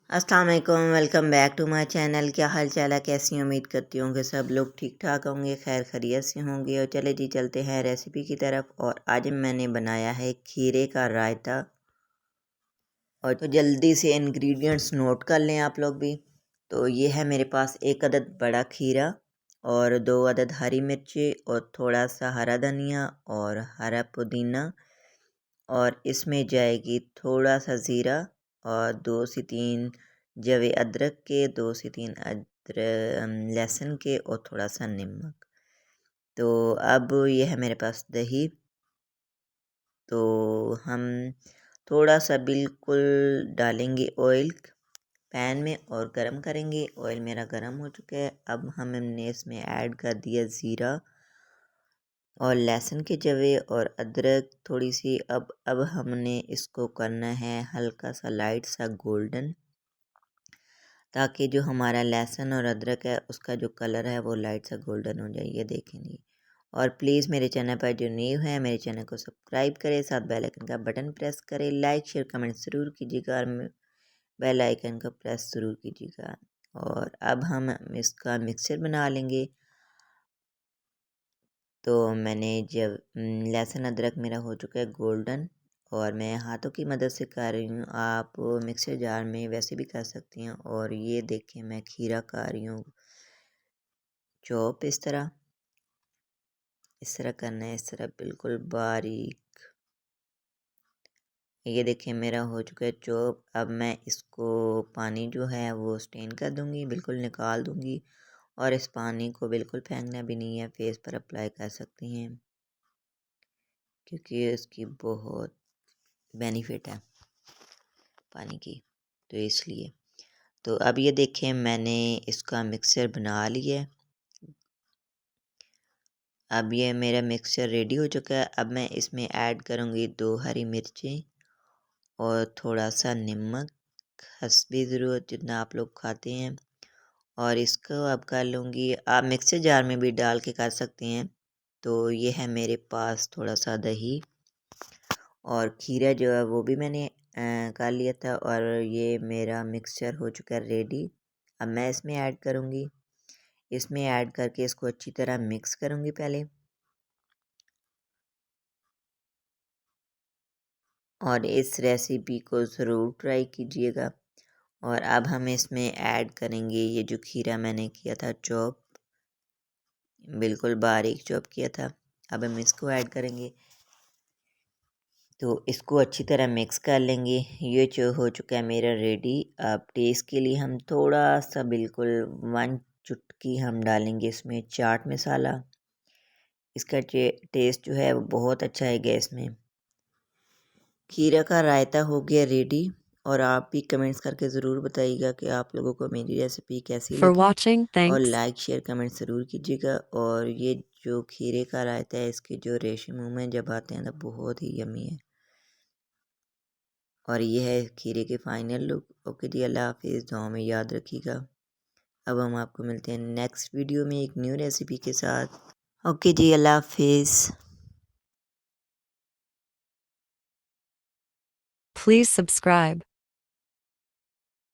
अस्सलाम वालेकुम, welcome back to my channel. क्या हाल चाल है, कैसी उम्मीद करती हूँ कि सब लोग ठीक ठाक होंगे, खैर खैरियत से होंगे। और चले जी चलते हैं रेसिपी की तरफ। और आज मैंने बनाया है खीरे का रायता। और तो जल्दी से इंग्रेडिएंट्स नोट कर लें आप लोग भी। तो ये है मेरे पास 1 अदद बड़ा खीरा और 2 अदद हरी मिर्ची और थोड़ा सा हरा धनिया और हरा पुदीना। और इसमें जाएगी थोड़ा सा ज़ीरा और 2 से 3 जवे अदरक के, 2 से 3 अदरक लहसुन के और थोड़ा सा नमक। तो अब ये है मेरे पास दही। तो हम थोड़ा सा बिल्कुल डालेंगे ऑयल पैन में और गरम करेंगे। ऑयल मेरा गरम हो चुका है। अब हमने इसमें ऐड कर दिया ज़ीरा और लहसुन के जवे और अदरक थोड़ी सी। अब हमने इसको करना है हल्का सा लाइट सा गोल्डन, ताकि जो हमारा लहसुन और अदरक है उसका जो कलर है वो लाइट सा गोल्डन हो जाए। ये देखेंगे। और प्लीज़ मेरे चैनल पर जो न्यू है मेरे चैनल को सब्सक्राइब करें, साथ बेल आइकन का बटन प्रेस करें, लाइक शेयर कमेंट ज़रूर कीजिएगा और बेल आइकन को प्रेस ज़रूर कीजिएगा। और अब हम इसका मिक्सचर बना लेंगे। तो मैंने जब लहसुन अदरक मेरा हो चुका है गोल्डन और मैं हाथों की मदद से कर रही हूँ। आप मिक्सर जार में वैसे भी कर सकती हैं। और ये देखें मैं खीरा कर रही हूँ चॉप। इस तरह करना है, इस तरह बिल्कुल बारीक। ये देखें मेरा हो चुका है चॉप। अब मैं इसको पानी जो है वो स्टेन कर दूँगी, बिल्कुल निकाल दूँगी। और इस पानी को बिल्कुल फेंकना भी नहीं है, फेस पर अप्लाई कर सकती हैं क्योंकि इसकी बहुत बेनिफिट है पानी की, तो इसलिए। तो अब ये देखें मैंने इसका मिक्सचर बना लिया है। अब ये मेरा मिक्सचर रेडी हो चुका है। अब मैं इसमें ऐड करूँगी 2 हरी मिर्चें और थोड़ा सा नमक, हस्बी ज़रूरत जितना आप लोग खाते हैं। और इसको अब कर लूँगी, आप मिक्सर जार में भी डाल के कर सकते हैं। तो ये है मेरे पास थोड़ा सा दही और खीरा जो है वो भी मैंने कर लिया था। और ये मेरा मिक्सचर हो चुका है रेडी। अब मैं इसमें ऐड करूँगी। इसमें ऐड करके इसको अच्छी तरह मिक्स करूँगी पहले। और इस रेसिपी को ज़रूर ट्राई कीजिएगा। और अब हम इसमें ऐड करेंगे ये जो खीरा मैंने किया था चॉप, बिल्कुल बारीक चॉप किया था। अब हम इसको ऐड करेंगे। तो इसको अच्छी तरह मिक्स कर लेंगे। ये जो हो चुका है मेरा रेडी। अब टेस्ट के लिए हम थोड़ा सा बिल्कुल 1 चुटकी हम डालेंगे इसमें चाट मसाला। इसका टेस्ट जो है वो बहुत अच्छा आएगा इसमें। खीरा का रायता हो गया रेडी। और आप भी कमेंट्स करके ज़रूर बताइएगा कि आप लोगों को मेरी रेसिपी कैसी For लगी। watching, और thanks. लाइक शेयर कमेंट ज़रूर कीजिएगा। और ये जो खीरे का रायता है इसके जो रेशे मुँह में जब आते हैं तो बहुत ही यमी है। और ये है खीरे के फाइनल लुक। ओके जी, अल्लाह हाफिज़, दुआ में याद रखिएगा। अब हम आपको मिलते हैं नेक्स्ट वीडियो में एक न्यू रेसिपी के साथ। ओके जी, अल्लाह हाफिज़। Please subscribe.